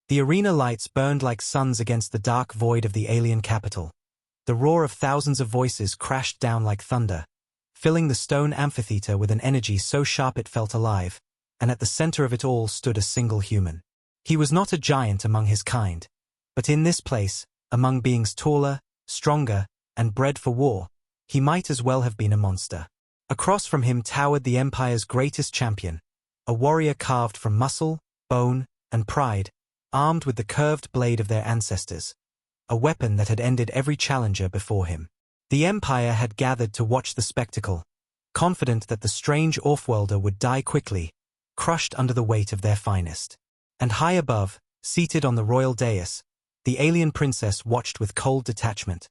The arena lights burned like suns against the dark void of the alien capital. The roar of thousands of voices crashed down like thunder, filling the stone amphitheater with an energy so sharp it felt alive, and at the center of it all stood a single human. He was not a giant among his kind, but in this place, among beings taller, stronger, and bred for war, he might as well have been a monster. Across from him towered the Empire's greatest champion, a warrior carved from muscle, bone, and pride, armed with the curved blade of their ancestors, a weapon that had ended every challenger before him. The Empire had gathered to watch the spectacle, confident that the strange offworlder would die quickly, crushed under the weight of their finest. And high above, seated on the royal dais, the alien princess watched with cold detachment,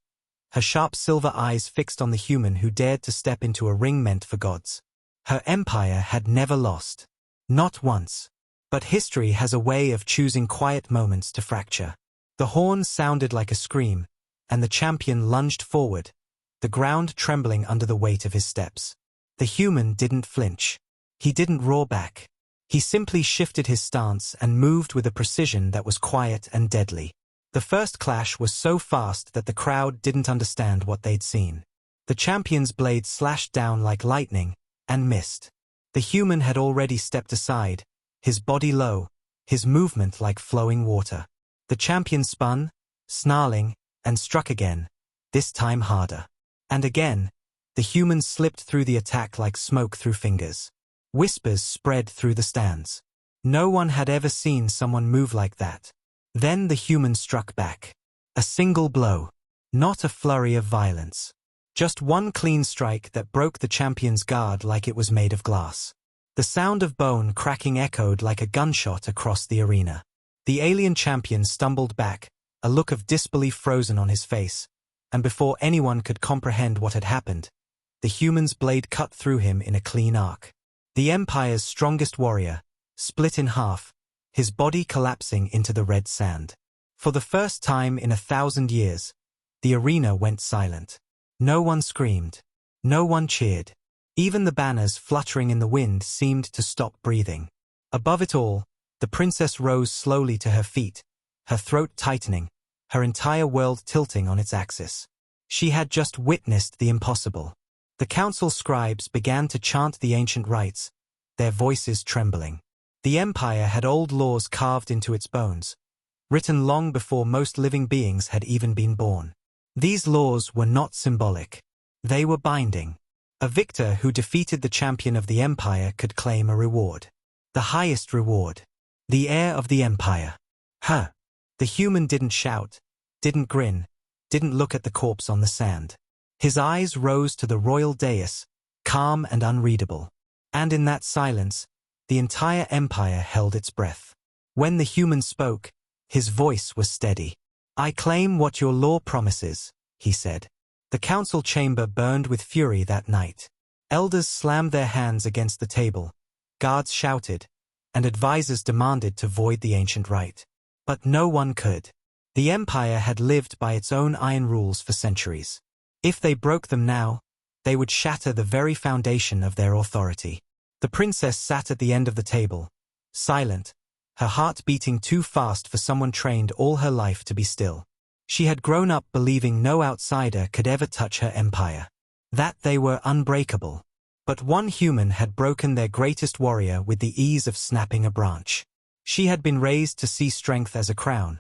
her sharp silver eyes fixed on the human who dared to step into a ring meant for gods. Her empire had never lost. Not once. But history has a way of choosing quiet moments to fracture. The horn sounded like a scream, and the champion lunged forward, the ground trembling under the weight of his steps. The human didn't flinch. He didn't roar back. He simply shifted his stance and moved with a precision that was quiet and deadly. The first clash was so fast that the crowd didn't understand what they'd seen. The champion's blade slashed down like lightning, and missed. The human had already stepped aside, his body low, his movement like flowing water. The champion spun, snarling, and struck again, this time harder. And again, the human slipped through the attack like smoke through fingers. Whispers spread through the stands. No one had ever seen someone move like that. Then the human struck back. A single blow. Not a flurry of violence. Just one clean strike that broke the champion's guard like it was made of glass. The sound of bone cracking echoed like a gunshot across the arena. The alien champion stumbled back, a look of disbelief frozen on his face, and before anyone could comprehend what had happened, the human's blade cut through him in a clean arc. The Empire's strongest warrior, split in half, his body collapsing into the red sand. For the first time in 1,000 years, the arena went silent. No one screamed. No one cheered. Even the banners fluttering in the wind seemed to stop breathing. Above it all, the princess rose slowly to her feet, her throat tightening, her entire world tilting on its axis. She had just witnessed the impossible. The council scribes began to chant the ancient rites, their voices trembling. The Empire had old laws carved into its bones, written long before most living beings had even been born. These laws were not symbolic. They were binding. A victor who defeated the champion of the Empire could claim a reward. The highest reward. The heir of the Empire. Huh. The human didn't shout, didn't grin, didn't look at the corpse on the sand. His eyes rose to the royal dais, calm and unreadable. And in that silence, the entire empire held its breath. When the human spoke, his voice was steady. "I claim what your law promises," he said. The council chamber burned with fury that night. Elders slammed their hands against the table, guards shouted, and advisors demanded to void the ancient rite. But no one could. The empire had lived by its own iron rules for centuries. If they broke them now, they would shatter the very foundation of their authority. The princess sat at the end of the table, silent, her heart beating too fast for someone trained all her life to be still. She had grown up believing no outsider could ever touch her empire, that they were unbreakable. But one human had broken their greatest warrior with the ease of snapping a branch. She had been raised to see strength as a crown,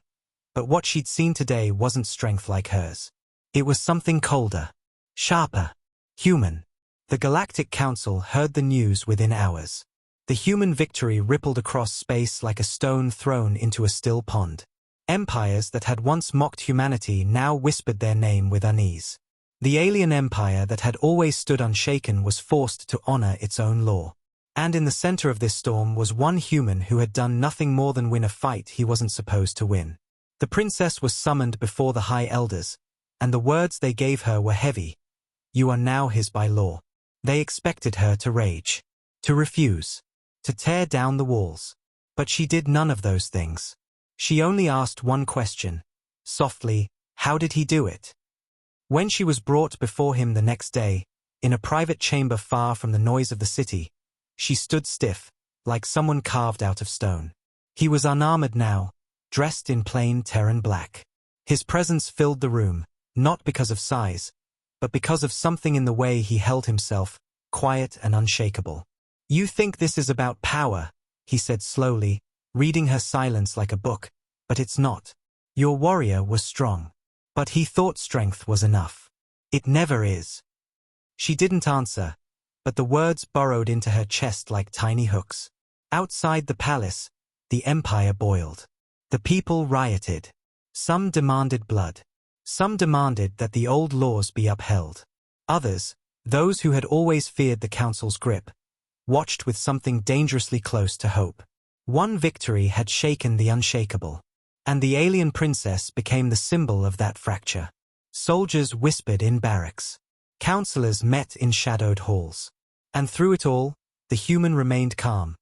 but what she'd seen today wasn't strength like hers. It was something colder, sharper, human. The Galactic Council heard the news within hours. The human victory rippled across space like a stone thrown into a still pond. Empires that had once mocked humanity now whispered their name with unease. The alien empire that had always stood unshaken was forced to honor its own law. And in the center of this storm was one human who had done nothing more than win a fight he wasn't supposed to win. The princess was summoned before the high elders, and the words they gave her were heavy. "You are now his by law." They expected her to rage, to refuse, to tear down the walls. But she did none of those things. She only asked one question, softly, how did he do it? When she was brought before him the next day, in a private chamber far from the noise of the city, she stood stiff, like someone carved out of stone. He was unarmored now, dressed in plain Terran black. His presence filled the room, not because of size, but because of something in the way he held himself, quiet and unshakable. "You think this is about power," he said slowly, reading her silence like a book, "but it's not. Your warrior was strong. But he thought strength was enough. It never is." She didn't answer, but the words burrowed into her chest like tiny hooks. Outside the palace, the empire boiled. The people rioted. Some demanded blood. Some demanded that the old laws be upheld. Others, those who had always feared the council's grip, watched with something dangerously close to hope. One victory had shaken the unshakable, and the alien princess became the symbol of that fracture. Soldiers whispered in barracks. Counselors met in shadowed halls. And through it all, the human remained calm,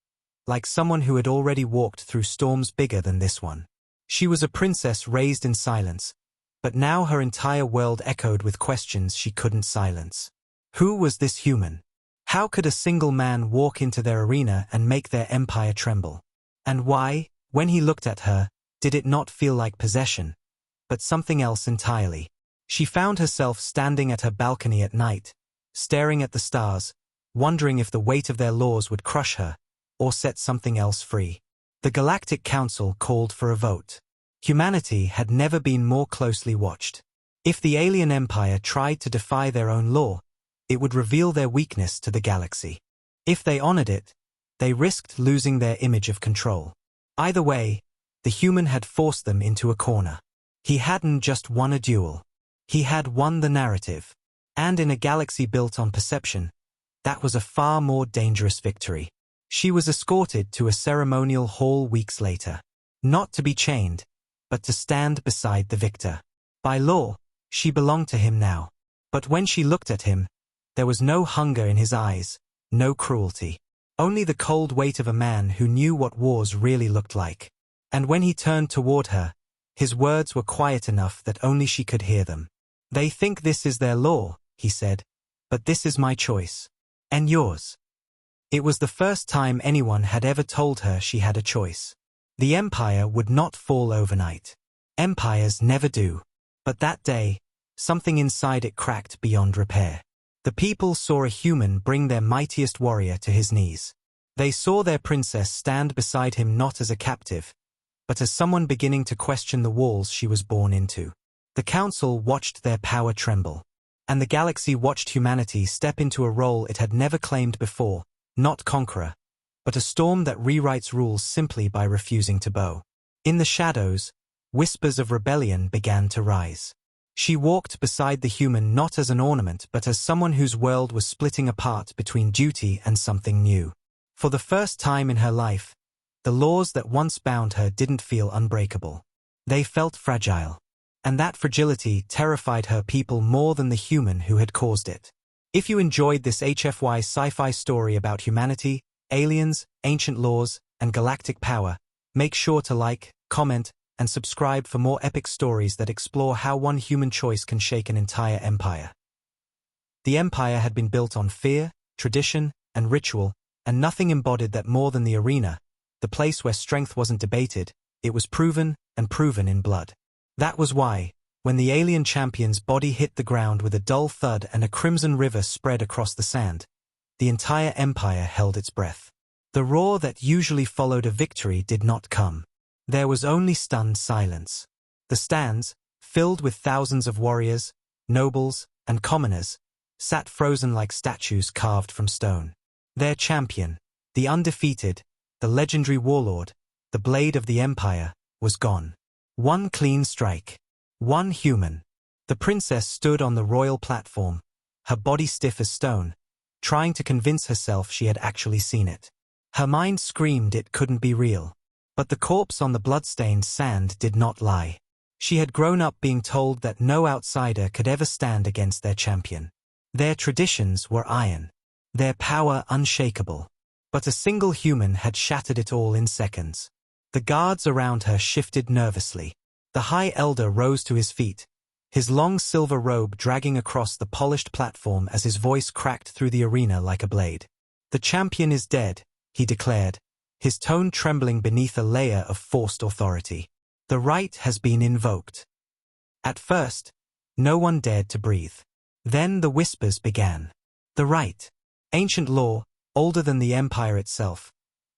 like someone who had already walked through storms bigger than this one. She was a princess raised in silence, but now her entire world echoed with questions she couldn't silence. Who was this human? How could a single man walk into their arena and make their empire tremble? And why, when he looked at her, did it not feel like possession, but something else entirely? She found herself standing at her balcony at night, staring at the stars, wondering if the weight of their laws would crush her, or set something else free. The Galactic Council called for a vote. Humanity had never been more closely watched. If the alien empire tried to defy their own law, it would reveal their weakness to the galaxy. If they honored it, they risked losing their image of control. Either way, the human had forced them into a corner. He hadn't just won a duel. He had won the narrative. And in a galaxy built on perception, that was a far more dangerous victory. She was escorted to a ceremonial hall weeks later. Not to be chained, but to stand beside the victor. By law, she belonged to him now. But when she looked at him, there was no hunger in his eyes, no cruelty. Only the cold weight of a man who knew what wars really looked like. And when he turned toward her, his words were quiet enough that only she could hear them. "They think this is their law," he said, "but this is my choice. And yours." It was the first time anyone had ever told her she had a choice. The empire would not fall overnight. Empires never do. But that day, something inside it cracked beyond repair. The people saw a human bring their mightiest warrior to his knees. They saw their princess stand beside him not as a captive, but as someone beginning to question the walls she was born into. The council watched their power tremble, and the galaxy watched humanity step into a role it had never claimed before, not conqueror, but a storm that rewrites rules simply by refusing to bow. In the shadows, whispers of rebellion began to rise. She walked beside the human not as an ornament but as someone whose world was splitting apart between duty and something new. For the first time in her life, the laws that once bound her didn't feel unbreakable. They felt fragile. And that fragility terrified her people more than the human who had caused it. If you enjoyed this HFY sci-fi story about humanity, aliens, ancient laws, and galactic power, make sure to like, comment, and subscribe for more epic stories that explore how one human choice can shake an entire empire. The empire had been built on fear, tradition, and ritual, and nothing embodied that more than the arena, the place where strength wasn't debated, it was proven, and proven in blood. That was why, when the alien champion's body hit the ground with a dull thud and a crimson river spread across the sand, the entire empire held its breath. The roar that usually followed a victory did not come. There was only stunned silence. The stands, filled with thousands of warriors, nobles, and commoners, sat frozen like statues carved from stone. Their champion, the undefeated, the legendary warlord, the blade of the empire, was gone. One clean strike. One human. The princess stood on the royal platform, her body stiff as stone, trying to convince herself she had actually seen it. Her mind screamed it couldn't be real. But the corpse on the blood-stained sand did not lie. She had grown up being told that no outsider could ever stand against their champion. Their traditions were iron. Their power unshakable. But a single human had shattered it all in seconds. The guards around her shifted nervously. The High Elder rose to his feet, his long silver robe dragging across the polished platform as his voice cracked through the arena like a blade. "The champion is dead," he declared, his tone trembling beneath a layer of forced authority. The right has been invoked. At first, no one dared to breathe. Then the whispers began. The right. Ancient law, older than the empire itself,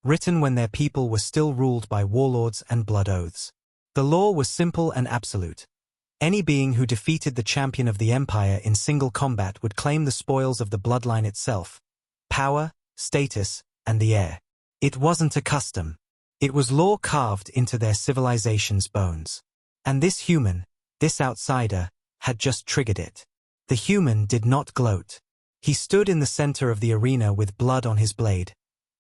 written when their people were still ruled by warlords and blood oaths. The law was simple and absolute. Any being who defeated the champion of the empire in single combat would claim the spoils of the bloodline itself, power, status, and the heir. It wasn't a custom. It was law carved into their civilization's bones. And this human, this outsider, had just triggered it. The human did not gloat. He stood in the center of the arena with blood on his blade,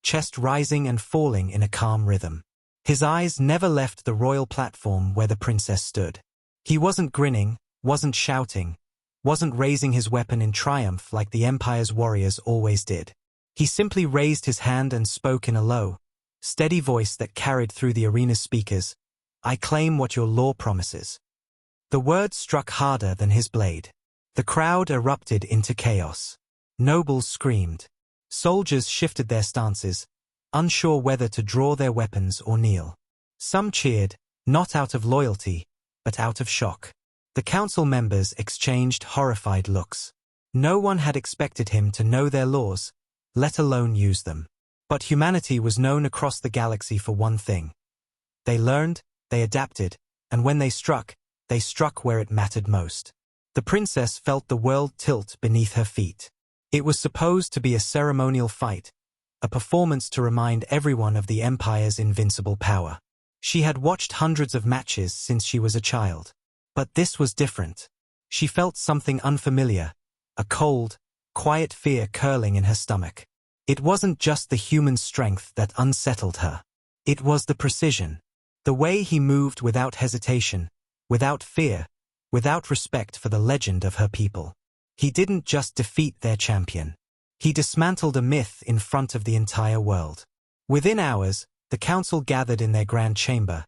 chest rising and falling in a calm rhythm. His eyes never left the royal platform where the princess stood. He wasn't grinning, wasn't shouting, wasn't raising his weapon in triumph like the empire's warriors always did. He simply raised his hand and spoke in a low, steady voice that carried through the arena's speakers. I claim what your law promises. The words struck harder than his blade. The crowd erupted into chaos. Nobles screamed. Soldiers shifted their stances, unsure whether to draw their weapons or kneel. Some cheered, not out of loyalty, but out of shock. The council members exchanged horrified looks. No one had expected him to know their laws, let alone use them. But humanity was known across the galaxy for one thing. They learned, they adapted, and when they struck where it mattered most. The princess felt the world tilt beneath her feet. It was supposed to be a ceremonial fight, a performance to remind everyone of the empire's invincible power. She had watched hundreds of matches since she was a child. But this was different. She felt something unfamiliar, a cold, quiet fear curling in her stomach. It wasn't just the human strength that unsettled her. It was the precision. The way he moved without hesitation, without fear, without respect for the legend of her people. He didn't just defeat their champion. He dismantled a myth in front of the entire world. Within hours, the council gathered in their grand chamber,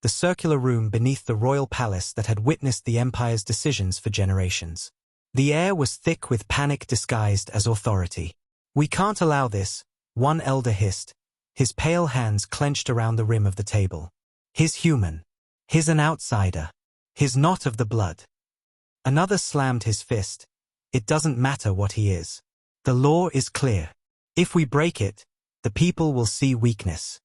the circular room beneath the royal palace that had witnessed the empire's decisions for generations. The air was thick with panic disguised as authority. We can't allow this, one elder hissed, his pale hands clenched around the rim of the table. He's human. He's an outsider. He's not of the blood. Another slammed his fist. It doesn't matter what he is. The law is clear. If we break it, the people will see weakness.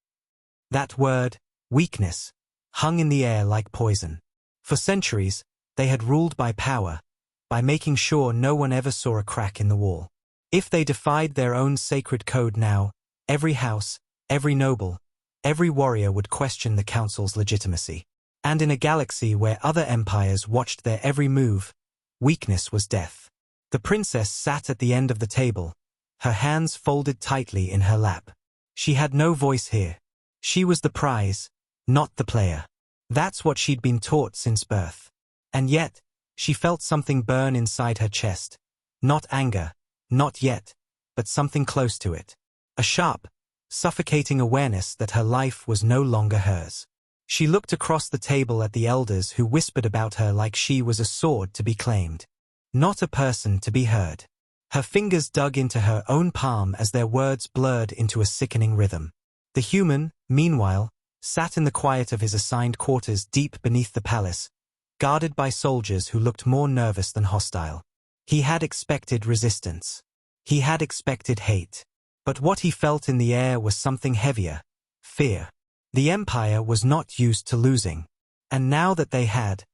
That word, weakness, hung in the air like poison. For centuries, they had ruled by power, by making sure no one ever saw a crack in the wall. If they defied their own sacred code now, every house, every noble, every warrior would question the council's legitimacy. And in a galaxy where other empires watched their every move, weakness was death. The princess sat at the end of the table, her hands folded tightly in her lap. She had no voice here. She was the prize, not the player. That's what she'd been taught since birth. And yet, she felt something burn inside her chest. Not anger, not yet, but something close to it. A sharp, suffocating awareness that her life was no longer hers. She looked across the table at the elders who whispered about her like she was a sword to be claimed, not a person to be heard. Her fingers dug into her own palm as their words blurred into a sickening rhythm. The human, meanwhile, sat in the quiet of his assigned quarters deep beneath the palace, guarded by soldiers who looked more nervous than hostile. He had expected resistance. He had expected hate. But what he felt in the air was something heavier, fear. The empire was not used to losing. And now that they had,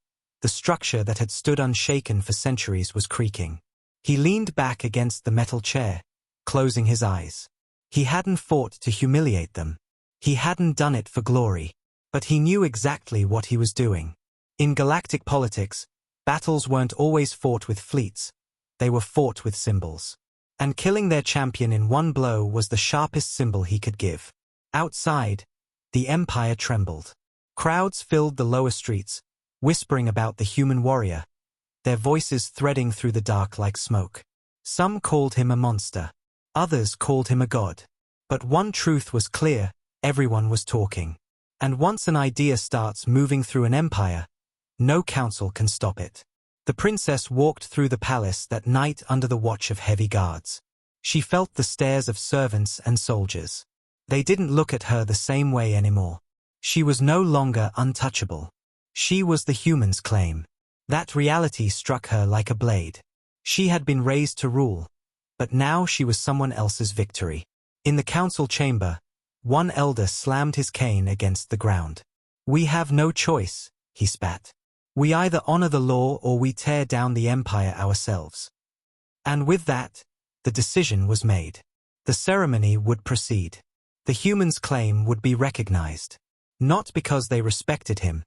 the structure that had stood unshaken for centuries was creaking. He leaned back against the metal chair, closing his eyes. He hadn't fought to humiliate them. He hadn't done it for glory. But he knew exactly what he was doing. In galactic politics, battles weren't always fought with fleets. They were fought with symbols. And killing their champion in one blow was the sharpest symbol he could give. Outside, the empire trembled. Crowds filled the lower streets, whispering about the human warrior, their voices threading through the dark like smoke. Some called him a monster. Others called him a god. But one truth was clear, everyone was talking. And once an idea starts moving through an empire, no council can stop it. The princess walked through the palace that night under the watch of heavy guards. She felt the stares of servants and soldiers. They didn't look at her the same way anymore. She was no longer untouchable. She was the human's claim. That reality struck her like a blade. She had been raised to rule, but now she was someone else's victory. In the council chamber, one elder slammed his cane against the ground. "We have no choice," he spat. "We either honor the law or we tear down the empire ourselves." And with that, the decision was made. The ceremony would proceed. The human's claim would be recognized. Not because they respected him,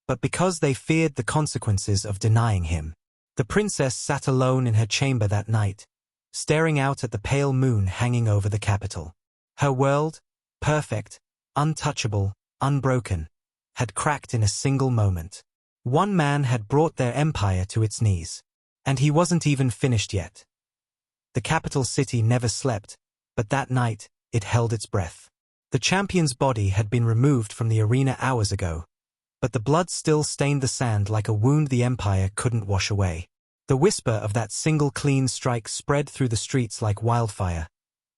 but because they feared the consequences of denying him. The princess sat alone in her chamber that night, staring out at the pale moon hanging over the capital. Her world, perfect, untouchable, unbroken, had cracked in a single moment. One man had brought their empire to its knees. And he wasn't even finished yet. The capital city never slept, but that night, it held its breath. The champion's body had been removed from the arena hours ago, but the blood still stained the sand like a wound the empire couldn't wash away. The whisper of that single clean strike spread through the streets like wildfire,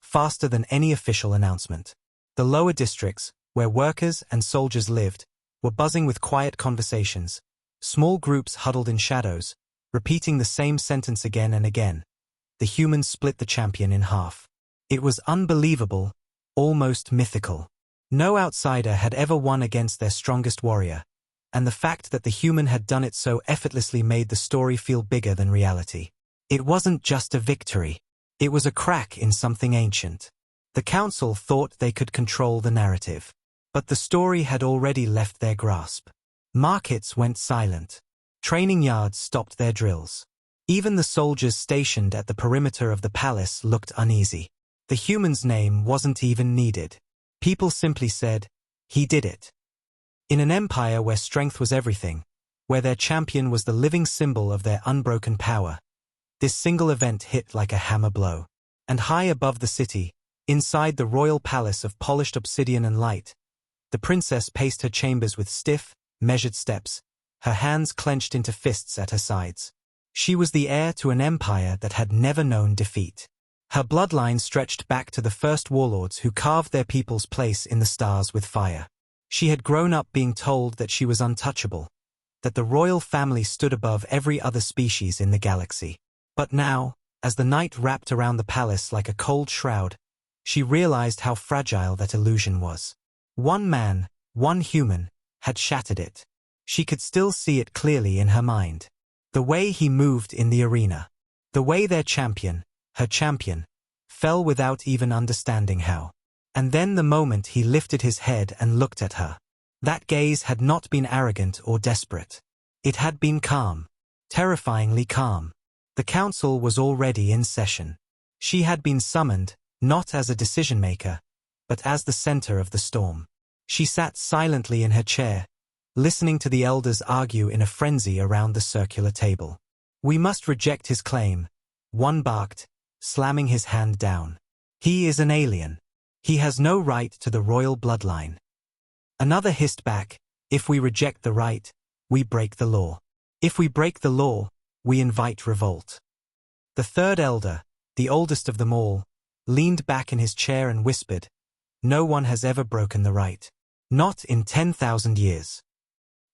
faster than any official announcement. The lower districts, where workers and soldiers lived, were buzzing with quiet conversations. Small groups huddled in shadows, repeating the same sentence again and again. The humans split the champion in half. It was unbelievable, almost mythical. No outsider had ever won against their strongest warrior, and the fact that the human had done it so effortlessly made the story feel bigger than reality. It wasn't just a victory. It was a crack in something ancient. The council thought they could control the narrative. But the story had already left their grasp. Markets went silent. Training yards stopped their drills. Even the soldiers stationed at the perimeter of the palace looked uneasy. The human's name wasn't even needed. People simply said, "He did it." In an empire where strength was everything, where their champion was the living symbol of their unbroken power, this single event hit like a hammer blow. And high above the city, inside the royal palace of polished obsidian and light, the princess paced her chambers with stiff, measured steps, her hands clenched into fists at her sides. She was the heir to an empire that had never known defeat. Her bloodline stretched back to the first warlords who carved their people's place in the stars with fire. She had grown up being told that she was untouchable, that the royal family stood above every other species in the galaxy. But now, as the night wrapped around the palace like a cold shroud, she realized how fragile that illusion was. One man, one human, had shattered it. She could still see it clearly in her mind. The way he moved in the arena. The way their champion, her champion, fell without even understanding how. And then the moment he lifted his head and looked at her. That gaze had not been arrogant or desperate. It had been calm. Terrifyingly calm. The council was already in session. She had been summoned, not as a decision-maker, but as the center of the storm. She sat silently in her chair, listening to the elders argue in a frenzy around the circular table. "We must reject his claim," one barked, slamming his hand down. "He is an alien. He has no right to the royal bloodline." Another hissed back, "If we reject the right, we break the law. If we break the law, we invite revolt." The third elder, the oldest of them all, leaned back in his chair and whispered, "No one has ever broken the right. Not in 10,000 years."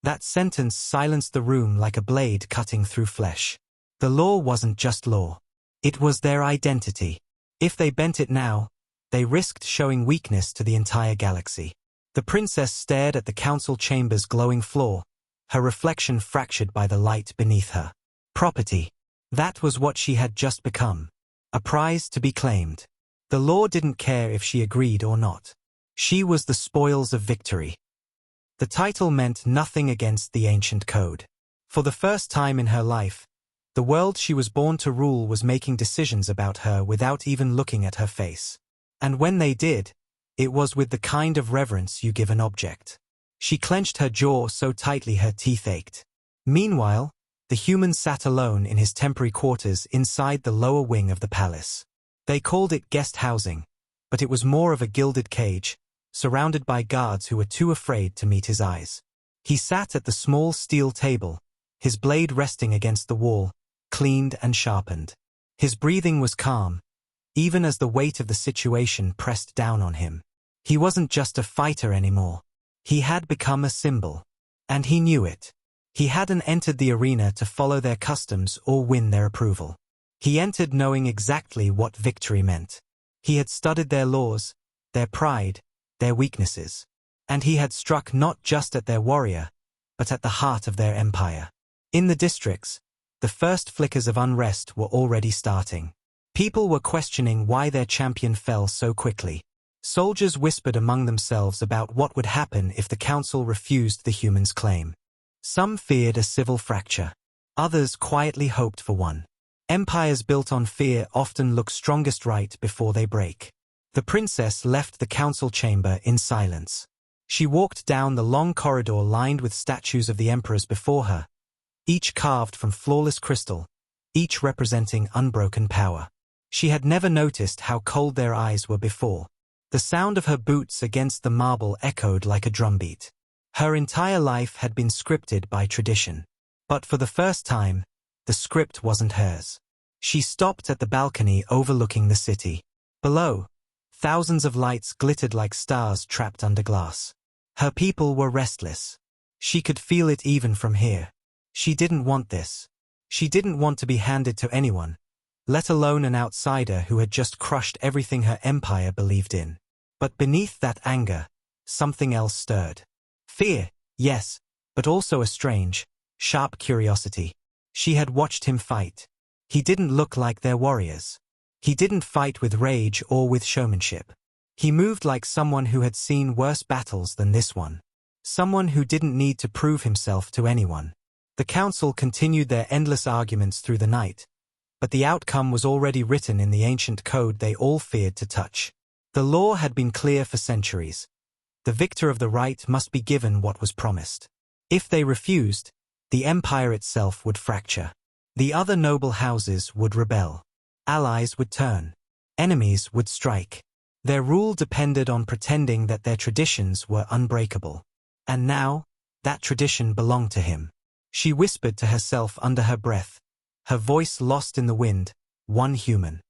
That sentence silenced the room like a blade cutting through flesh. The law wasn't just law. It was their identity. If they bent it now, they risked showing weakness to the entire galaxy. The princess stared at the council chamber's glowing floor, her reflection fractured by the light beneath her. Property. That was what she had just become. A prize to be claimed. The law didn't care if she agreed or not. She was the spoils of victory. The title meant nothing against the ancient code. For the first time in her life, the world she was born to rule was making decisions about her without even looking at her face. And when they did, it was with the kind of reverence you give an object. She clenched her jaw so tightly her teeth ached. Meanwhile, the human sat alone in his temporary quarters inside the lower wing of the palace. They called it guest housing, but it was more of a gilded cage, surrounded by guards who were too afraid to meet his eyes. He sat at the small steel table, his blade resting against the wall, cleaned and sharpened. His breathing was calm, even as the weight of the situation pressed down on him. He wasn't just a fighter anymore. He had become a symbol. And he knew it. He hadn't entered the arena to follow their customs or win their approval. He entered knowing exactly what victory meant. He had studied their laws, their pride, their weaknesses. And he had struck not just at their warrior, but at the heart of their empire. In the districts, the first flickers of unrest were already starting. People were questioning why their champion fell so quickly. Soldiers whispered among themselves about what would happen if the council refused the humans' claim. Some feared a civil fracture. Others quietly hoped for one. Empires built on fear often look strongest right before they break. The princess left the council chamber in silence. She walked down the long corridor lined with statues of the emperors before her, each carved from flawless crystal, each representing unbroken power. She had never noticed how cold their eyes were before. The sound of her boots against the marble echoed like a drumbeat. Her entire life had been scripted by tradition. But for the first time, the script wasn't hers. She stopped at the balcony overlooking the city. Below, thousands of lights glittered like stars trapped under glass. Her people were restless. She could feel it even from here. She didn't want this. She didn't want to be handed to anyone, let alone an outsider who had just crushed everything her empire believed in. But beneath that anger, something else stirred. Fear, yes, but also a strange, sharp curiosity. She had watched him fight. He didn't look like their warriors. He didn't fight with rage or with showmanship. He moved like someone who had seen worse battles than this one. Someone who didn't need to prove himself to anyone. The council continued their endless arguments through the night, but the outcome was already written in the ancient code they all feared to touch. The law had been clear for centuries. The victor of the right must be given what was promised. If they refused, the empire itself would fracture. The other noble houses would rebel. Allies would turn. Enemies would strike. Their rule depended on pretending that their traditions were unbreakable. And now, that tradition belonged to him. She whispered to herself under her breath, her voice lost in the wind, one human.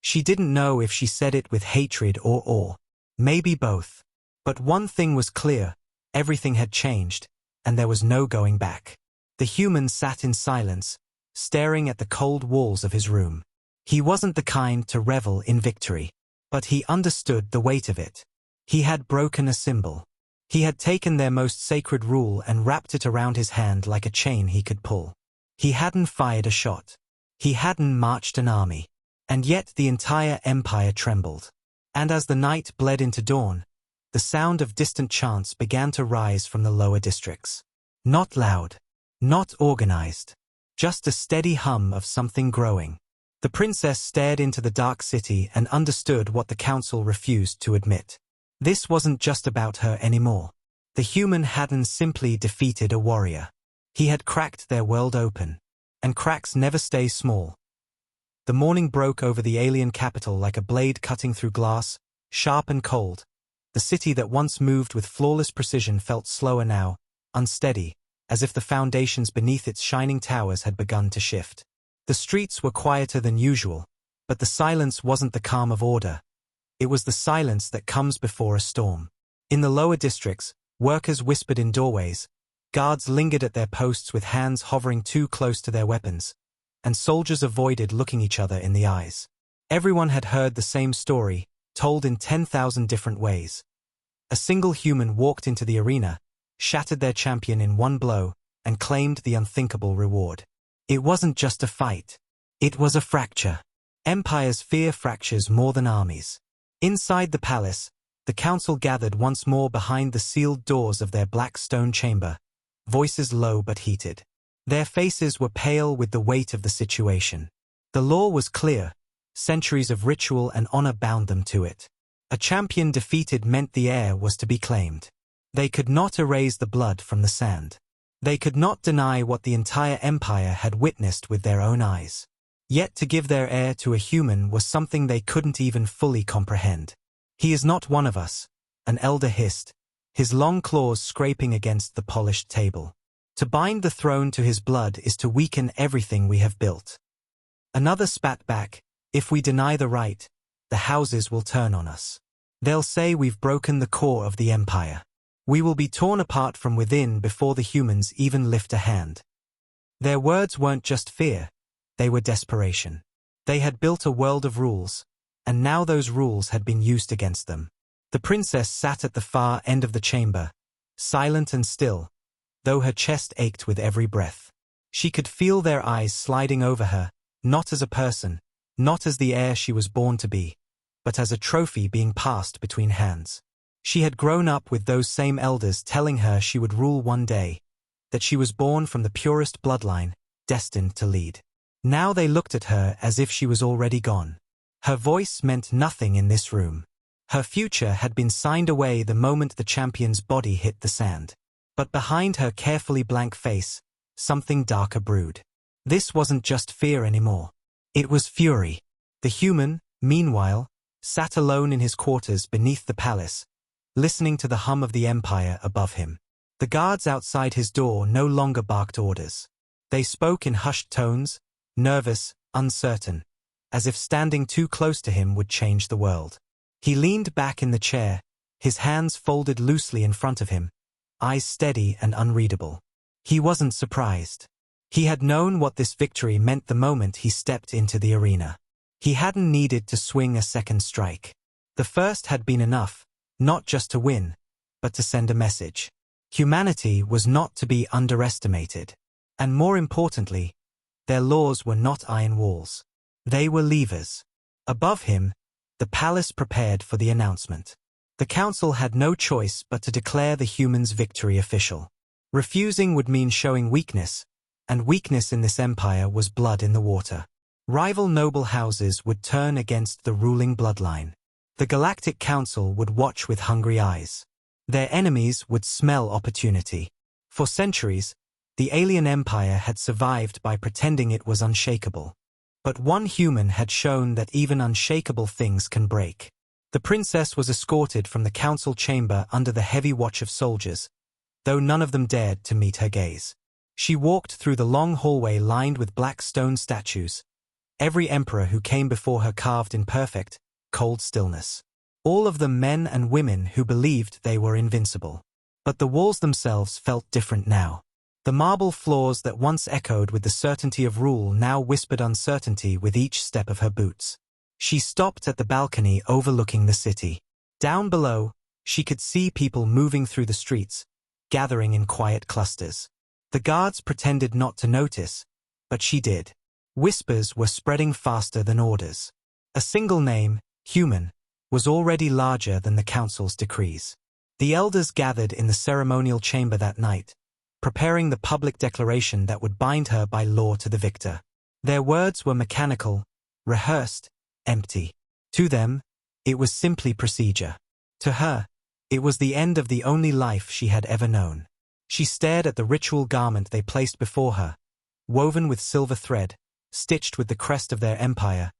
She didn't know if she said it with hatred or awe. Maybe both. But one thing was clear, everything had changed, and there was no going back. The human sat in silence, staring at the cold walls of his room. He wasn't the kind to revel in victory. But he understood the weight of it. He had broken a symbol. He had taken their most sacred rule and wrapped it around his hand like a chain he could pull. He hadn't fired a shot. He hadn't marched an army. And yet the entire empire trembled. And as the night bled into dawn, the sound of distant chants began to rise from the lower districts. Not loud. Not organized. Just a steady hum of something growing. The princess stared into the dark city and understood what the council refused to admit. This wasn't just about her anymore. The human hadn't simply defeated a warrior. He had cracked their world open. And cracks never stay small. The morning broke over the alien capital like a blade cutting through glass, sharp and cold. The city that once moved with flawless precision felt slower now, unsteady, as if the foundations beneath its shining towers had begun to shift. The streets were quieter than usual, but the silence wasn't the calm of order. It was the silence that comes before a storm. In the lower districts, workers whispered in doorways, guards lingered at their posts with hands hovering too close to their weapons, and soldiers avoided looking each other in the eyes. Everyone had heard the same story, told in 10,000 different ways. A single human walked into the arena, shattered their champion in one blow, and claimed the unthinkable reward. It wasn't just a fight. It was a fracture. Empires fear fractures more than armies. Inside the palace, the council gathered once more behind the sealed doors of their black stone chamber, voices low but heated. Their faces were pale with the weight of the situation. The law was clear. Centuries of ritual and honor bound them to it. A champion defeated meant the heir was to be claimed. They could not erase the blood from the sand. They could not deny what the entire empire had witnessed with their own eyes. Yet to give their heir to a human was something they couldn't even fully comprehend. He is not one of us, an elder hissed, his long claws scraping against the polished table. To bind the throne to his blood is to weaken everything we have built. Another spat back, if we deny the right, the houses will turn on us. They'll say we've broken the core of the empire. We will be torn apart from within before the humans even lift a hand. Their words weren't just fear, they were desperation. They had built a world of rules, and now those rules had been used against them. The princess sat at the far end of the chamber, silent and still, though her chest ached with every breath. She could feel their eyes sliding over her, not as a person, not as the heir she was born to be, but as a trophy being passed between hands. She had grown up with those same elders telling her she would rule one day, that she was born from the purest bloodline, destined to lead. Now they looked at her as if she was already gone. Her voice meant nothing in this room. Her future had been signed away the moment the champion's body hit the sand. But behind her carefully blank face, something darker brewed. This wasn't just fear anymore. It was fury. The human, meanwhile, sat alone in his quarters beneath the palace, listening to the hum of the empire above him. The guards outside his door no longer barked orders. They spoke in hushed tones, nervous, uncertain, as if standing too close to him would change the world. He leaned back in the chair, his hands folded loosely in front of him, eyes steady and unreadable. He wasn't surprised. He had known what this victory meant the moment he stepped into the arena. He hadn't needed to swing a second strike. The first had been enough, not just to win, but to send a message. Humanity was not to be underestimated. And more importantly, their laws were not iron walls. They were levers. Above him, the palace prepared for the announcement. The council had no choice but to declare the humans' victory official. Refusing would mean showing weakness, and weakness in this empire was blood in the water. Rival noble houses would turn against the ruling bloodline. The Galactic Council would watch with hungry eyes. Their enemies would smell opportunity. For centuries, the alien empire had survived by pretending it was unshakable. But one human had shown that even unshakable things can break. The princess was escorted from the council chamber under the heavy watch of soldiers, though none of them dared to meet her gaze. She walked through the long hallway lined with black stone statues, every emperor who came before her carved in perfect, cold stillness. All of them men and women who believed they were invincible. But the walls themselves felt different now. The marble floors that once echoed with the certainty of rule now whispered uncertainty with each step of her boots. She stopped at the balcony overlooking the city. Down below, she could see people moving through the streets, gathering in quiet clusters. The guards pretended not to notice, but she did. Whispers were spreading faster than orders. A single name, human, was already larger than the council's decrees. The elders gathered in the ceremonial chamber that night, preparing the public declaration that would bind her by law to the victor. Their words were mechanical, rehearsed, empty. To them, it was simply procedure. To her, it was the end of the only life she had ever known. She stared at the ritual garment they placed before her, woven with silver thread, stitched with the crest of their empire,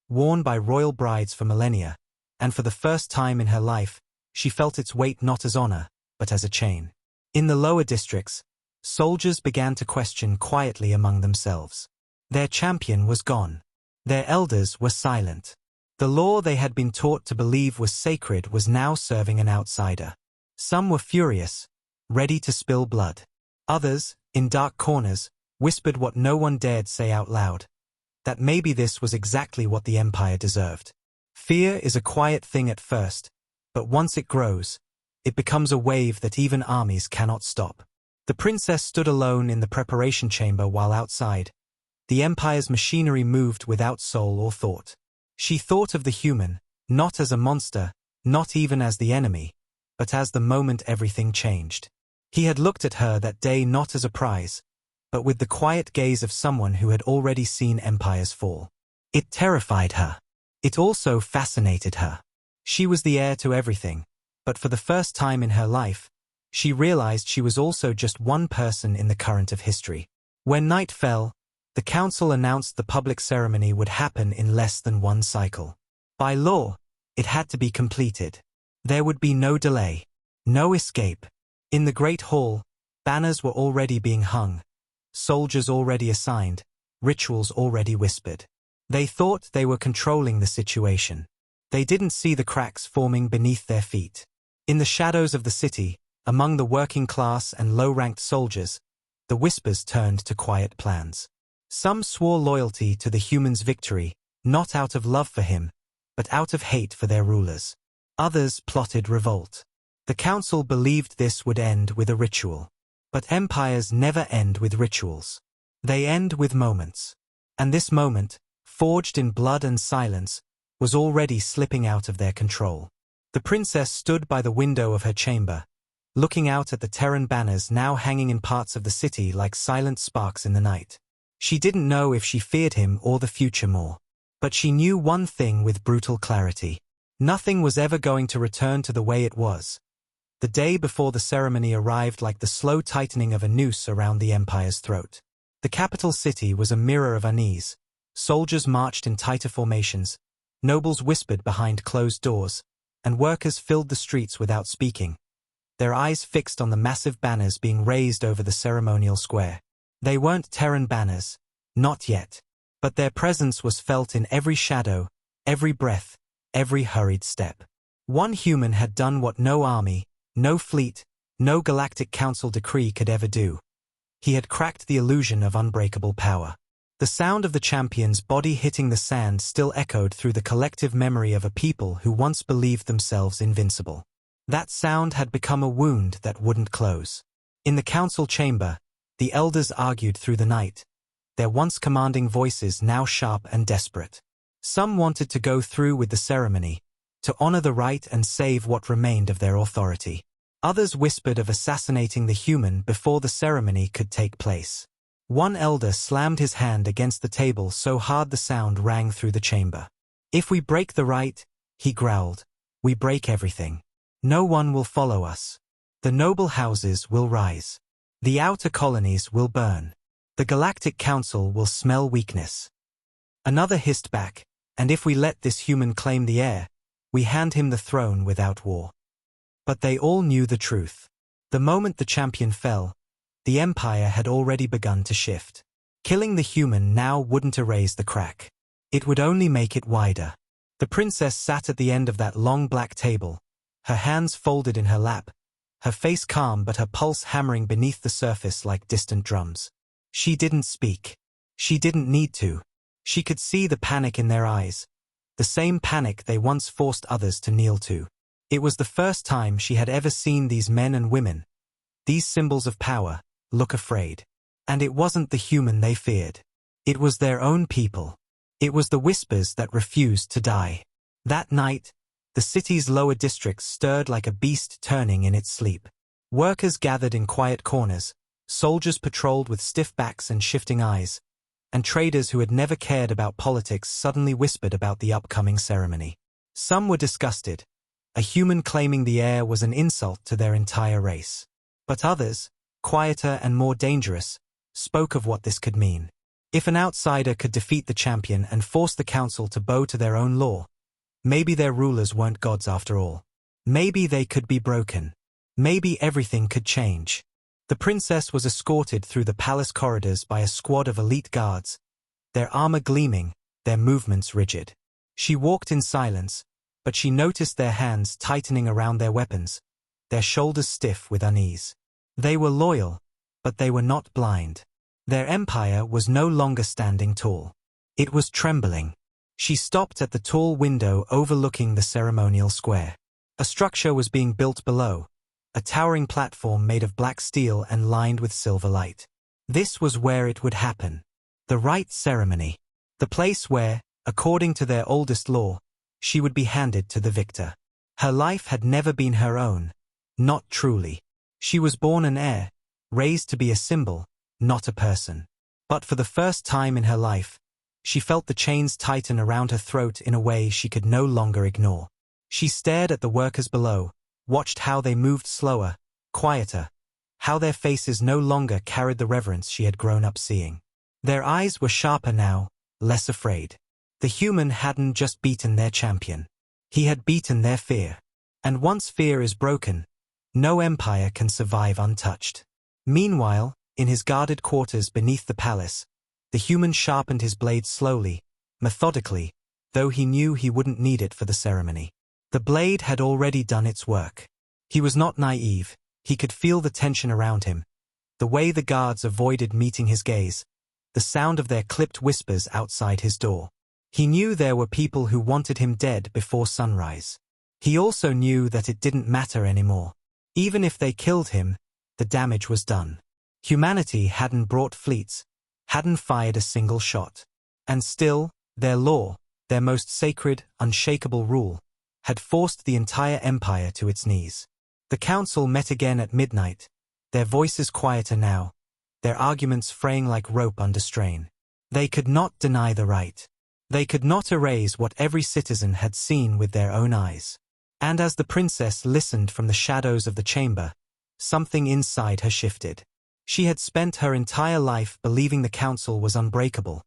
worn by royal brides for millennia, and for the first time in her life, she felt its weight not as honor, but as a chain. In the lower districts, soldiers began to question quietly among themselves. Their champion was gone. Their elders were silent. The law they had been taught to believe was sacred was now serving an outsider. Some were furious, ready to spill blood. Others, in dark corners, whispered what no one dared say out loud, that maybe this was exactly what the empire deserved. Fear is a quiet thing at first, but once it grows, it becomes a wave that even armies cannot stop. The princess stood alone in the preparation chamber while outside, the empire's machinery moved without soul or thought. She thought of the human, not as a monster, not even as the enemy, but as the moment everything changed. He had looked at her that day not as a prize, but with the quiet gaze of someone who had already seen empires fall. It terrified her. It also fascinated her. She was the heir to everything, but for the first time in her life, she realized she was also just one person in the current of history. When night fell, the council announced the public ceremony would happen in less than one cycle. By law, it had to be completed. There would be no delay, no escape. In the great hall, banners were already being hung, soldiers already assigned, rituals already whispered. They thought they were controlling the situation. They didn't see the cracks forming beneath their feet. In the shadows of the city, Among the working class and low-ranked soldiers, the whispers turned to quiet plans. Some swore loyalty to the human's victory, not out of love for him, but out of hate for their rulers. Others plotted revolt. The council believed this would end with a ritual. But empires never end with rituals. They end with moments. And this moment, forged in blood and silence, was already slipping out of their control. The princess stood by the window of her chamber, looking out at the Terran banners now hanging in parts of the city like silent sparks in the night. She didn't know if she feared him or the future more. But she knew one thing with brutal clarity. Nothing was ever going to return to the way it was. The day before the ceremony arrived like the slow tightening of a noose around the empire's throat. The capital city was a mirror of unease. Soldiers marched in tighter formations, nobles whispered behind closed doors, and workers filled the streets without speaking, their eyes fixed on the massive banners being raised over the ceremonial square. They weren't Terran banners, not yet, but their presence was felt in every shadow, every breath, every hurried step. One human had done what no army, no fleet, no Galactic Council decree could ever do. He had cracked the illusion of unbreakable power. The sound of the champion's body hitting the sand still echoed through the collective memory of a people who once believed themselves invincible. That sound had become a wound that wouldn't close. In the council chamber, the elders argued through the night, their once commanding voices now sharp and desperate. Some wanted to go through with the ceremony, to honor the right and save what remained of their authority. Others whispered of assassinating the human before the ceremony could take place. One elder slammed his hand against the table so hard the sound rang through the chamber. "If we break the right," he growled, "we break everything. No one will follow us. The noble houses will rise. The outer colonies will burn. The Galactic Council will smell weakness." Another hissed back, "And if we let this human claim the air, we hand him the throne without war." But they all knew the truth. The moment the champion fell, the empire had already begun to shift. Killing the human now wouldn't erase the crack. It would only make it wider. The princess sat at the end of that long black table, her hands folded in her lap, her face calm but her pulse hammering beneath the surface like distant drums. She didn't speak. She didn't need to. She could see the panic in their eyes, the same panic they once forced others to kneel to. It was the first time she had ever seen these men and women, these symbols of power, look afraid. And it wasn't the human they feared. It was their own people. It was the whispers that refused to die. That night, the city's lower districts stirred like a beast turning in its sleep. Workers gathered in quiet corners, soldiers patrolled with stiff backs and shifting eyes, and traders who had never cared about politics suddenly whispered about the upcoming ceremony. Some were disgusted. A human claiming the air was an insult to their entire race. But others, quieter and more dangerous, spoke of what this could mean. If an outsider could defeat the champion and force the council to bow to their own law, maybe their rulers weren't gods after all. Maybe they could be broken. Maybe everything could change. The princess was escorted through the palace corridors by a squad of elite guards, their armor gleaming, their movements rigid. She walked in silence, but she noticed their hands tightening around their weapons, their shoulders stiff with unease. They were loyal, but they were not blind. Their empire was no longer standing tall. It was trembling. She stopped at the tall window overlooking the ceremonial square. A structure was being built below, a towering platform made of black steel and lined with silver light. This was where it would happen. The rite ceremony. The place where, according to their oldest law, she would be handed to the victor. Her life had never been her own, not truly. She was born an heir, raised to be a symbol, not a person. But for the first time in her life, she felt the chains tighten around her throat in a way she could no longer ignore. She stared at the workers below, watched how they moved slower, quieter, how their faces no longer carried the reverence she had grown up seeing. Their eyes were sharper now, less afraid. The human hadn't just beaten their champion. He had beaten their fear. And once fear is broken, no empire can survive untouched. Meanwhile, in his guarded quarters beneath the palace, the human sharpened his blade slowly, methodically, though he knew he wouldn't need it for the ceremony. The blade had already done its work. He was not naive. He could feel the tension around him, the way the guards avoided meeting his gaze, the sound of their clipped whispers outside his door. He knew there were people who wanted him dead before sunrise. He also knew that it didn't matter anymore. Even if they killed him, the damage was done. Humanity hadn't brought fleets, hadn't fired a single shot. And still, their law, their most sacred, unshakable rule, had forced the entire empire to its knees. The council met again at midnight, their voices quieter now, their arguments fraying like rope under strain. They could not deny the right. They could not erase what every citizen had seen with their own eyes. And as the princess listened from the shadows of the chamber, something inside her shifted. She had spent her entire life believing the council was unbreakable,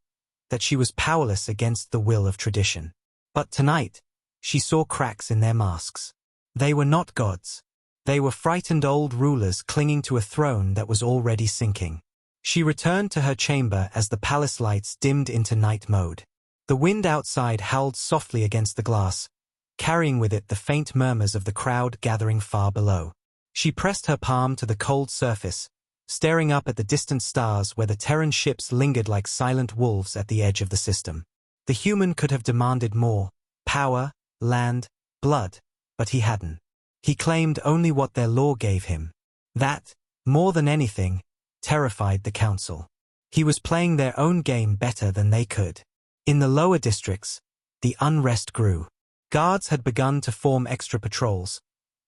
that she was powerless against the will of tradition. But tonight, she saw cracks in their masks. They were not gods. They were frightened old rulers clinging to a throne that was already sinking. She returned to her chamber as the palace lights dimmed into night mode. The wind outside howled softly against the glass, carrying with it the faint murmurs of the crowd gathering far below. She pressed her palm to the cold surface, staring up at the distant stars where the Terran ships lingered like silent wolves at the edge of the system. The human could have demanded more, power, land, blood, but he hadn't. He claimed only what their law gave him. That, more than anything, terrified the council. He was playing their own game better than they could. In the lower districts, the unrest grew. Guards had begun to form extra patrols.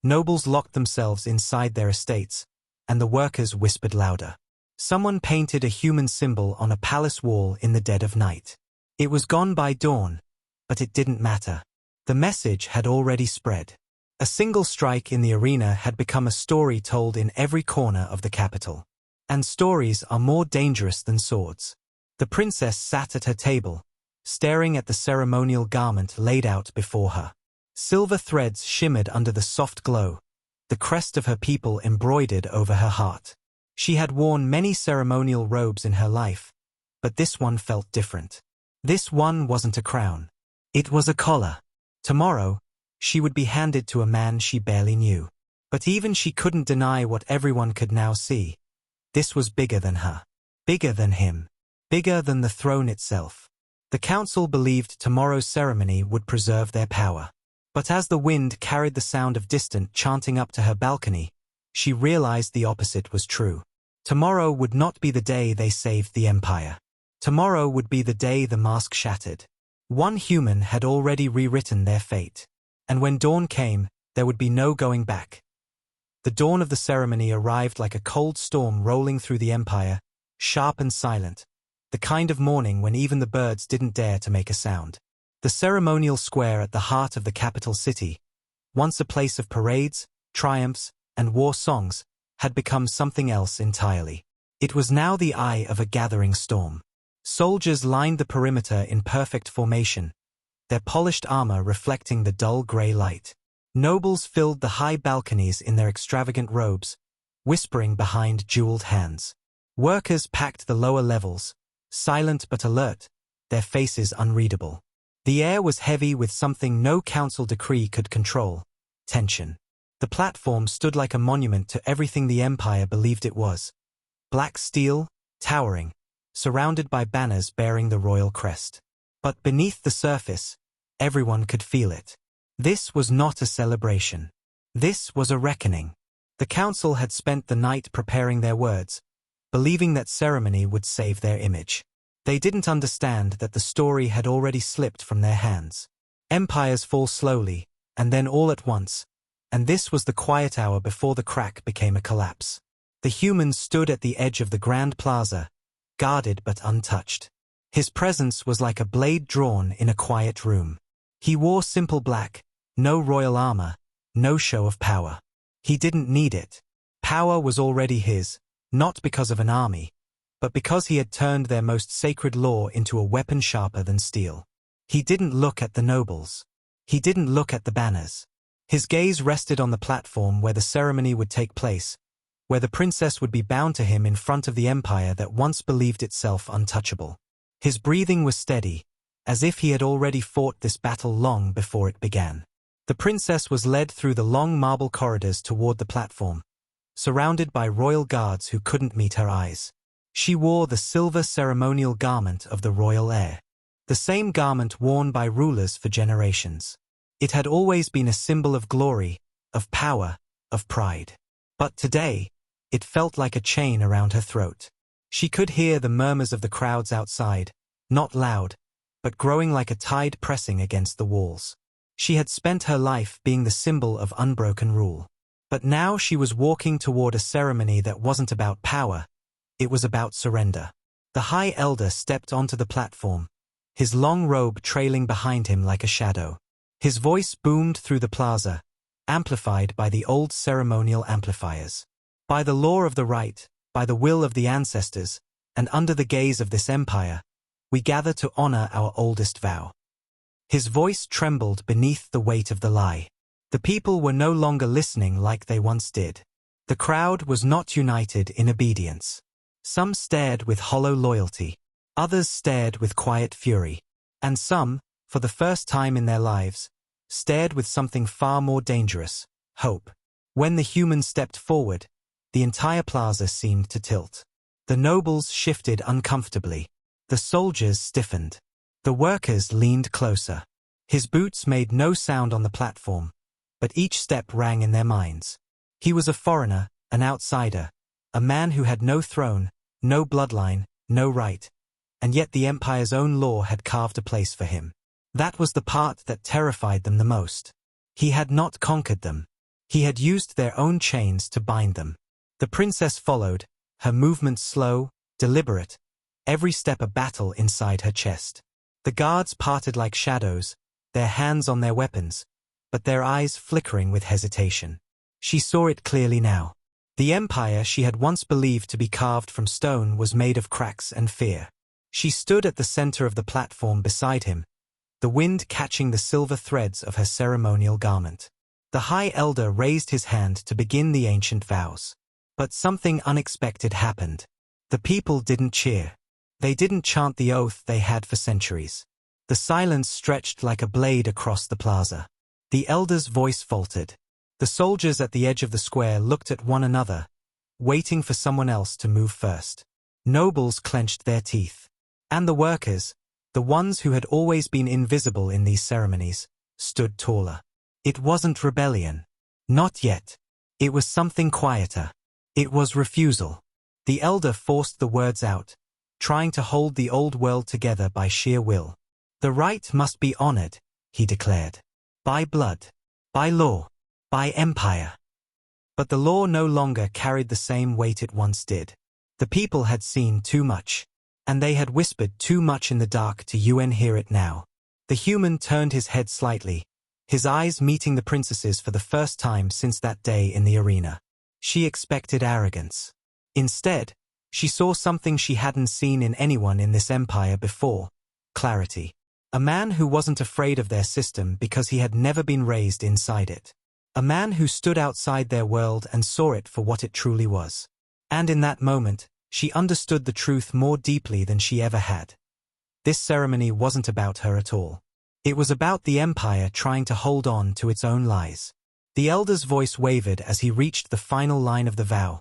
Nobles locked themselves inside their estates, and the workers whispered louder. Someone painted a human symbol on a palace wall in the dead of night. It was gone by dawn, but it didn't matter. The message had already spread. A single strike in the arena had become a story told in every corner of the capital. And stories are more dangerous than swords. The princess sat at her table, staring at the ceremonial garment laid out before her. Silver threads shimmered under the soft glow, the crest of her people embroidered over her heart. She had worn many ceremonial robes in her life, but this one felt different. This one wasn't a crown. It was a collar. Tomorrow, she would be handed to a man she barely knew. But even she couldn't deny what everyone could now see. This was bigger than her. Bigger than him. Bigger than the throne itself. The council believed tomorrow's ceremony would preserve their power. But as the wind carried the sound of distant chanting up to her balcony, she realized the opposite was true. Tomorrow would not be the day they saved the empire. Tomorrow would be the day the mask shattered. One human had already rewritten their fate. And when dawn came, there would be no going back. The dawn of the ceremony arrived like a cold storm rolling through the empire, sharp and silent, the kind of morning when even the birds didn't dare to make a sound. The ceremonial square at the heart of the capital city, once a place of parades, triumphs, and war songs, had become something else entirely. It was now the eye of a gathering storm. Soldiers lined the perimeter in perfect formation, their polished armor reflecting the dull gray light. Nobles filled the high balconies in their extravagant robes, whispering behind jeweled hands. Workers packed the lower levels, silent but alert, their faces unreadable. The air was heavy with something no council decree could control: tension. The platform stood like a monument to everything the empire believed it was. Black steel, towering, surrounded by banners bearing the royal crest. But beneath the surface, everyone could feel it. This was not a celebration. This was a reckoning. The council had spent the night preparing their words, believing that ceremony would save their image. They didn't understand that the story had already slipped from their hands. Empires fall slowly, and then all at once, and this was the quiet hour before the crack became a collapse. The human stood at the edge of the grand plaza, guarded but untouched. His presence was like a blade drawn in a quiet room. He wore simple black, no royal armor, no show of power. He didn't need it. Power was already his, not because of an army, but because he had turned their most sacred law into a weapon sharper than steel. He didn't look at the nobles. He didn't look at the banners. His gaze rested on the platform where the ceremony would take place, where the princess would be bound to him in front of the empire that once believed itself untouchable. His breathing was steady, as if he had already fought this battle long before it began. The princess was led through the long marble corridors toward the platform, surrounded by royal guards who couldn't meet her eyes. She wore the silver ceremonial garment of the royal heir, the same garment worn by rulers for generations. It had always been a symbol of glory, of power, of pride. But today, it felt like a chain around her throat. She could hear the murmurs of the crowds outside, not loud, but growing like a tide pressing against the walls. She had spent her life being the symbol of unbroken rule. But now she was walking toward a ceremony that wasn't about power, it was about surrender. The High Elder stepped onto the platform, his long robe trailing behind him like a shadow. His voice boomed through the plaza, amplified by the old ceremonial amplifiers. By the law of the right, by the will of the ancestors, and under the gaze of this empire, we gather to honor our oldest vow. His voice trembled beneath the weight of the lie. The people were no longer listening like they once did. The crowd was not united in obedience. Some stared with hollow loyalty. Others stared with quiet fury. And some, for the first time in their lives, stared with something far more dangerous, hope. When the humans stepped forward, the entire plaza seemed to tilt. The nobles shifted uncomfortably. The soldiers stiffened. The workers leaned closer. His boots made no sound on the platform, but each step rang in their minds. He was a foreigner, an outsider, a man who had no throne, no bloodline, no right, and yet the Empire's own law had carved a place for him. That was the part that terrified them the most. He had not conquered them. He had used their own chains to bind them. The princess followed, her movements slow, deliberate, every step a battle inside her chest. The guards parted like shadows, their hands on their weapons, but their eyes flickering with hesitation. She saw it clearly now. The empire she had once believed to be carved from stone was made of cracks and fear. She stood at the center of the platform beside him, the wind catching the silver threads of her ceremonial garment. The High Elder raised his hand to begin the ancient vows. But something unexpected happened. The people didn't cheer. They didn't chant the oath they had for centuries. The silence stretched like a blade across the plaza. The elder's voice faltered. The soldiers at the edge of the square looked at one another, waiting for someone else to move first. Nobles clenched their teeth. And the workers, the ones who had always been invisible in these ceremonies, stood taller. It wasn't rebellion. Not yet. It was something quieter. It was refusal. The elder forced the words out, trying to hold the old world together by sheer will. The right must be honored, he declared. By blood. By law. By empire. But the law no longer carried the same weight it once did. The people had seen too much. And they had whispered too much in the dark to hear it now. The human turned his head slightly, his eyes meeting the princess's for the first time since that day in the arena. She expected arrogance. Instead, she saw something she hadn't seen in anyone in this empire before: clarity. A man who wasn't afraid of their system because he had never been raised inside it. A man who stood outside their world and saw it for what it truly was. And in that moment, she understood the truth more deeply than she ever had. This ceremony wasn't about her at all. It was about the empire trying to hold on to its own lies. The elder's voice wavered as he reached the final line of the vow,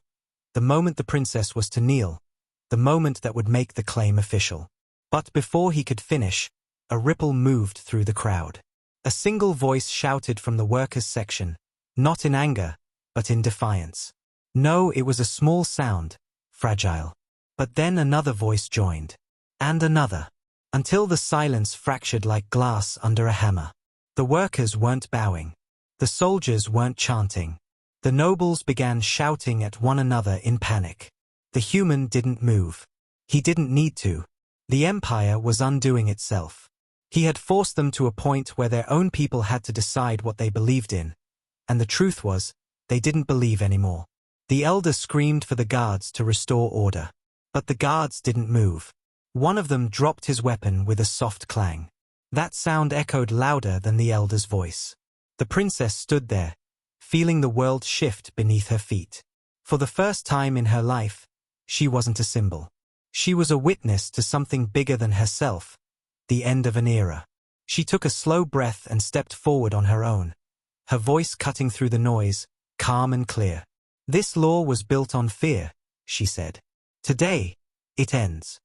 the moment the princess was to kneel, the moment that would make the claim official. But before he could finish, a ripple moved through the crowd. A single voice shouted from the workers' section, not in anger, but in defiance. No, it was a small sound, fragile. But then another voice joined. And another. Until the silence fractured like glass under a hammer. The workers weren't bowing. The soldiers weren't chanting. The nobles began shouting at one another in panic. The human didn't move. He didn't need to. The empire was undoing itself. He had forced them to a point where their own people had to decide what they believed in. And the truth was, they didn't believe anymore. The elder screamed for the guards to restore order. But the guards didn't move. One of them dropped his weapon with a soft clang. That sound echoed louder than the elder's voice. The princess stood there, feeling the world shift beneath her feet. For the first time in her life, she wasn't a symbol. She was a witness to something bigger than herself, the end of an era. She took a slow breath and stepped forward on her own, her voice cutting through the noise, calm and clear. This law was built on fear, she said. Today, it ends.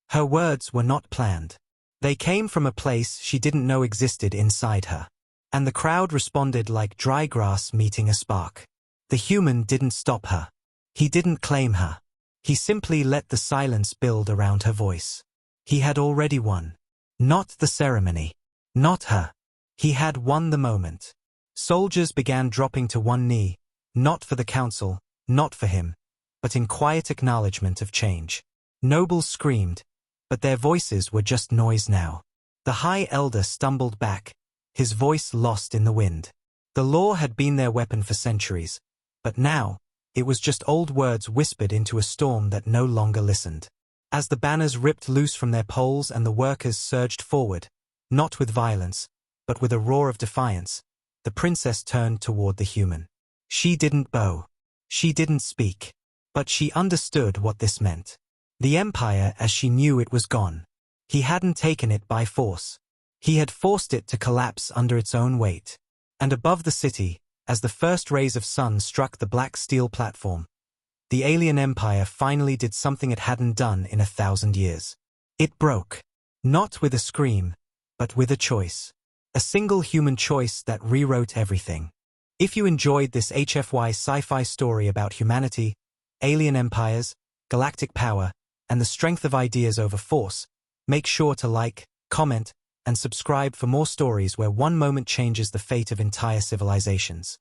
Her words were not planned. They came from a place she didn't know existed inside her. And the crowd responded like dry grass meeting a spark. The human didn't stop her. He didn't claim her. He simply let the silence build around her voice. He had already won. Not the ceremony. Not her. He had won the moment. Soldiers began dropping to one knee, not for the council, not for him, but in quiet acknowledgement of change. Nobles screamed, but their voices were just noise now. The High Elder stumbled back, his voice lost in the wind. The law had been their weapon for centuries, but now, it was just old words whispered into a storm that no longer listened. As the banners ripped loose from their poles and the workers surged forward, not with violence, but with a roar of defiance, the princess turned toward the human. She didn't bow. She didn't speak. But she understood what this meant. The empire as she knew it was gone. He hadn't taken it by force. He had forced it to collapse under its own weight. And above the city, as the first rays of sun struck the black steel platform, the alien empire finally did something it hadn't done in 1,000 years. It broke. Not with a scream, but with a choice. A single human choice that rewrote everything. If you enjoyed this HFY sci-fi story about humanity, alien empires, galactic power, and the strength of ideas over force, make sure to like, comment, and subscribe for more stories where one moment changes the fate of entire civilizations.